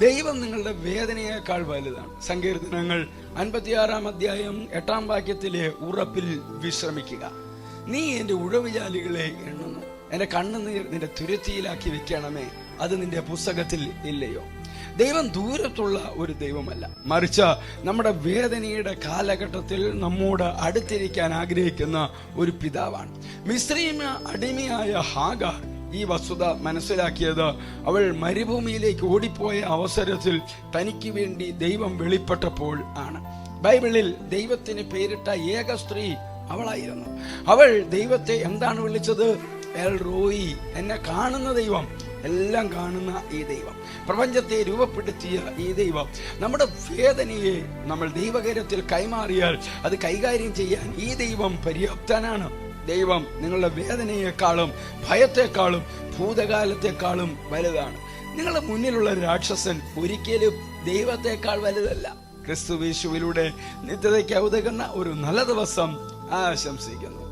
ദൈവം നിങ്ങളുടെ വേദനയേക്കാൾ വലുതാണ്. സങ്കീർത്തനങ്ങൾ 56 അധ്യായം 8 വാക്യത്തിലെ ഉറപ്പിൽ വിശ്രമിക്കുക. നീ എന്റെ ഉഴവുചാലുകളെ എണ്ണുന്നു, എന്റെ കണ്ണുനീർ നിന്റെ തുരുത്തിയിലാക്കി വെക്കണമേ, അത് നിന്റെ പുസ്തകത്തിൽ ഇല്ലയോ? ദൈവം ദൂരത്തുള്ള ഒരു ദൈവമല്ല, മറിച്ച് നമ്മുടെ വേദനയുടെ കാലഘട്ടത്തിൽ നമ്മോട് അടുത്തിരിക്കാൻ ആഗ്രഹിക്കുന്ന ഒരു പിതാവാണ്. മിസ്രയീമ അടിമയായ ഹാഗാർ ഈ വസ്തുത മനസ്സിലാക്കിയത് അവൾ മരുഭൂമിയിലേക്ക് ഓടിപ്പോയ അവസരത്തിൽ തനിക്ക് വേണ്ടി ദൈവം വെളിപ്പെട്ടപ്പോൾ ആണ്. ബൈബിളിൽ ദൈവത്തിന് പേരിട്ട ഏക സ്ത്രീ അവളായിരുന്നു. അവൾ ദൈവത്തെ എന്താണ് വിളിച്ചത്? എൽ റോയി, എന്നെ കാണുന്ന ദൈവം, എല്ലാം കാണുന്ന ഈ ദൈവം, പ്രപഞ്ചത്തെ രൂപപ്പെടുത്തിയ ഈ ദൈവം. നമ്മുടെ വേദനയെ നമ്മൾ ദൈവകരത്തിൽ കൈമാറിയാൽ അത് കൈകാര്യം ചെയ്യാൻ ഈ ദൈവം പര്യാപ്തനാണ്. ദൈവം നിങ്ങളുടെ വേദനയെക്കാളും ഭയത്തെക്കാളും ഭൂതകാലത്തെക്കാളും വലുതാണ്. നിങ്ങളുടെ മുന്നിലുള്ള രാക്ഷസൻ ഒരിക്കലും ദൈവത്തെക്കാൾ വലുതല്ല. ക്രിസ്തുയേശുവിലൂടെ നിത്യതയ്ക്ക് ഉതകുന്ന ഒരു നല്ല ദിവസം ആശംസിക്കുന്നു.